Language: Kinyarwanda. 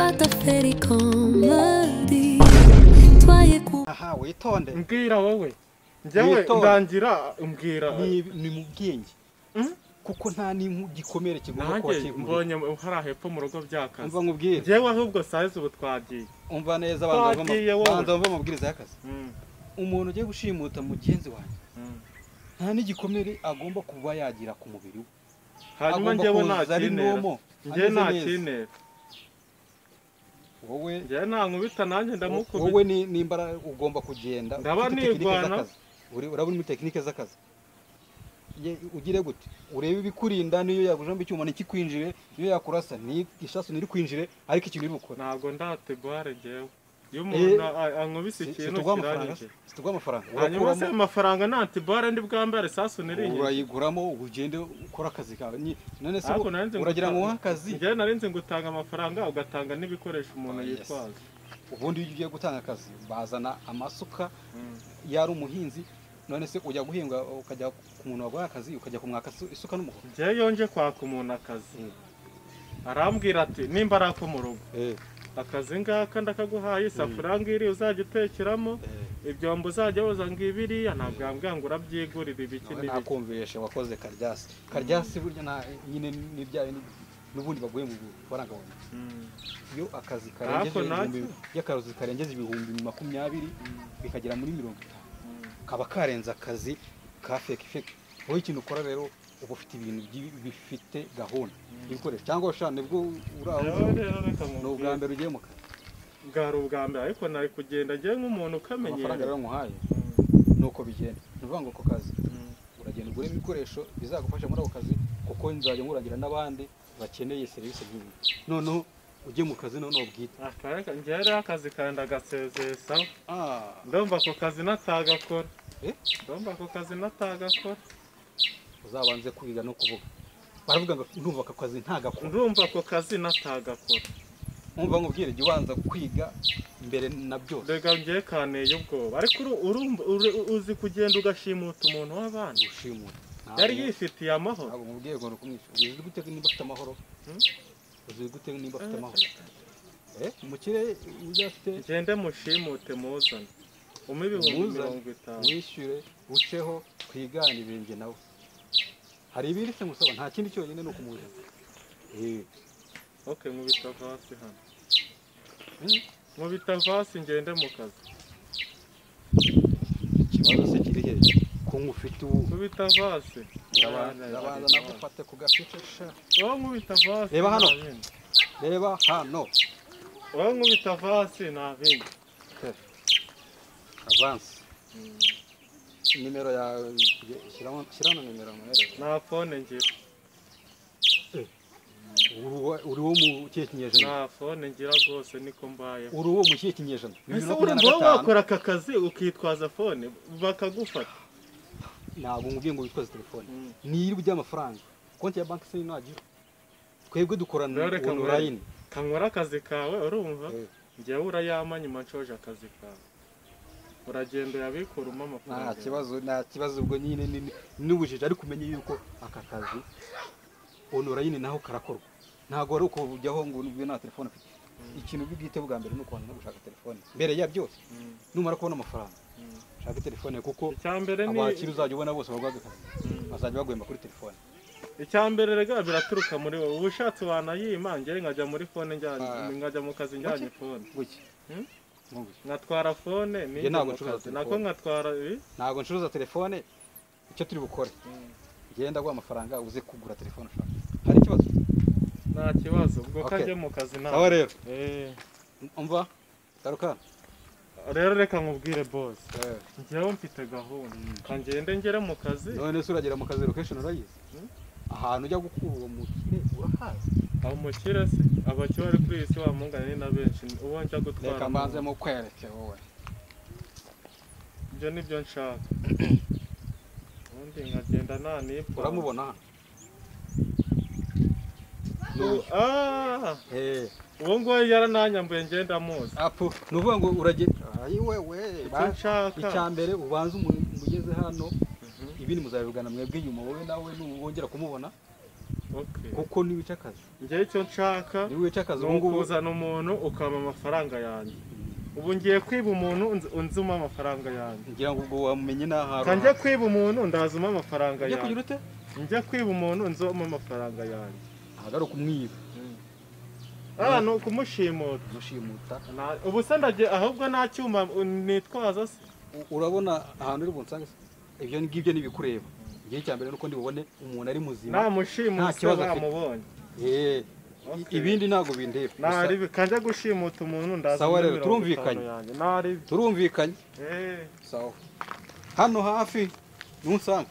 pas ta féerie comme dit. Toi et quoi? Aha witonde. Mbwira wowe. Njyewe ndangira mbwira. Ni mu bwenge. Kuko nta gikomere kigomba kuba kiri. Mbonye hari hepfo mu rugo byakaze. Umva nkubwire. Njyewe ahubwo size ubu twagiye. Umva neza banza amabwiriza y'akazi. Umuntu ugiye gushimuta mugenzi wanjye. Nta n'igikomere agomba kuba yagira ku mubiri we. Hanyuma njyewe ntakinera. Njyewe ntakinera. Wowe njyewe nta nkubita nanjye ndamukubita. Wowe nimbara ugomba kugenda. Ndaba nigwana. Urabona muri tekinike z'akazi. Ugire gute urebe ibikurinda niyo yagujamba icyuma nikikwinjire niyo yakurasa ni ishasu niri kwinjire ariko ikintu iri bukora ntago ndategware jewe iyo umuntu ankubise ikintu kirangije situgwa amafaranga hanyuma se amafaranga ntantibare ndi bwambare sasu niri urayiguramo ugende ukora akazi kawe none se uragira ngo akazi njye narinze ngutanga amafaranga ugatanga n'ibikoresho umuntu yitwaza ubundi iyo ugiye gutanga akazi bazana amasuka yari umuhinzi none se ujya guhinga ukajya ku muntu wagwa akazi ukajya kumwaka isuka n'umuhoro je yonje kwaka umuntu akazi arambwira ati nimba arako mu rugo akazi ngaka ndakaguhaye isafuriya ngiri uzajya utekeramo ibyombo uzajya woza ngibiriya ntabwo yambwira ngo urabyigurira ibiki n'ibiki nakumvishe wakoze karyasi burya nyine n'ibyaye n'ubundi baguye mu faranga wawe iyo akazi karengeje ibihumbi 20 bikagera muri 50 kaba karenza akazi ka fake wowe ikintu ukora rero uba ufite ibintu bifite gahunda ibikoresho cyangwa ushane bwo uraho no ubwambere ugiye mu kazi bwari ubwambere ariko nari kugenda ngiye nk'umuntu ukamenye amafaranga rero muhaye nuko bigenda nuvuga ngo ko kazi uragenda ugure ibikoresho bizagufasha muri ako kazi kuko nzajya ngurangira n'abandi bakeneye service by'ubu noneho ujye mu kazi none ubwite akareka njye akazi kandi agasezesa ndumva ko kazi natagakora ndumva ko kazi natagakora uzabanze kwiga no kuvuga baravuga ngo ndumva ko kazi ntagakora ndumva ko kazi natagakora umva nkubwire jye ubanza kwiga mbere na byose rega njye kaneye ubwoba ariko uzi kugenda ugashimuta umuntu w'abandi ushimuta yari yifitiye amahoro ntabwo mubwiye ngo nukumwisha uzi gute niba afite amahoro uzi gute niba afite amahoro umukire udafite ngende mushimute muzana ibihumbi 50 wishyure uceho twiganire nge nawe hari ibiri se musaba nta kindi cyonyine no kumurira okay nkubita vasi hano nkubita vasi ngende mu kazi ikibazo se kiri he ko nkufite ubu nkubita vasi ndabanza nagufate ku gafice sha wowe nkubita vasi reba hano wowe nkubita vasi nta bindi avance nimero ya shyiramo nimero mwereka nta phone ngira uri wo mu kinyejana nta phone ngira rwose niko mbaye uri wo mu kinyejana ese urumva wakora aka kazi ukitwaza phone bakagufata ntabwo ngubwiye ngo witwaze telefone niyo by'amafaranga konti ya banki se nagira twebwe dukorana online kankora akazi kawe urumva njyewe urayama nyuma nshoje akazi kawe uragenda yabikuruma amafaranga nta kibazo ubwo nyine n'ubujije ari kumenya yuko aka kazi online naho karakorwa ntago ari uko ujyaho ngo ubwe na telefone afite ikintu bwite bwa mbere nuko wantu gushaka telefone mbere ya byose numara kubona amafaranga shaka telefone kuko abakiri uzajya ubona bose bagwaga akazi bazajya bagwemba kuri telefone icyambere rega biraturuka muri wowe ubushatse wanayima njye nkajya muri phone nkajya mu kazi njyanye phone guki ngatwara phone ni nako ngatwara ntago ncuruza telefone icyo turi bukore genda gwa amafaranga uze kugura telefone ushaka hari ikibazo nta kibazo ubwo kajye mu kazi nawe aho rero umva garuka rero reka nkubwire boss njyewe mfite gahunda kangende ngere mu kazi none se uragera mu kazi location urayizi ahantu ujya gukura uwo mukire urahazi aho mukire se abakire bari kuri isi wamungana ni na benshi uwo njya gutwara reka mbanze mu kwereke wowe ibyo nibyo nshaka ubundi nkagenda nanipa uramubona uwo ngo yarananyambuye ngenda muzi apo nuvuga ngo uragenda ayiwewe icyambere ubanza umuntu mugeze hano ibindi muzabivugana mwebwe nyuma wowe nawe nubongera kumubona kuko niwica akazi njye icyo nshaka niwica akazi ni ukuzana umuntu ukaba amafaranga yanjye ubu ngiye kwiba umuntu unzuma amafaranga yanjye ngira ngo ubwo wamenye n'ahantu kanjye kwiba umuntu ndazuma amafaranga yanjye kugira ute njye kwiba umuntu nzoma amafaranga yanjye ahagara kumwiba no kumushimuta ubu se ndagiye ahubwo nta cyuma nitwaza se urabona ahantu uri bunsange ibyo ngibyo nibikureba igihe cya mbere nuko ndibubone umuntu ari muzima namushimuta bamubonye ibindi ntago bindeba nari kanje gushimuta umuntu ndaza sawa rero turumvikanye sawa hano hafi nunsanga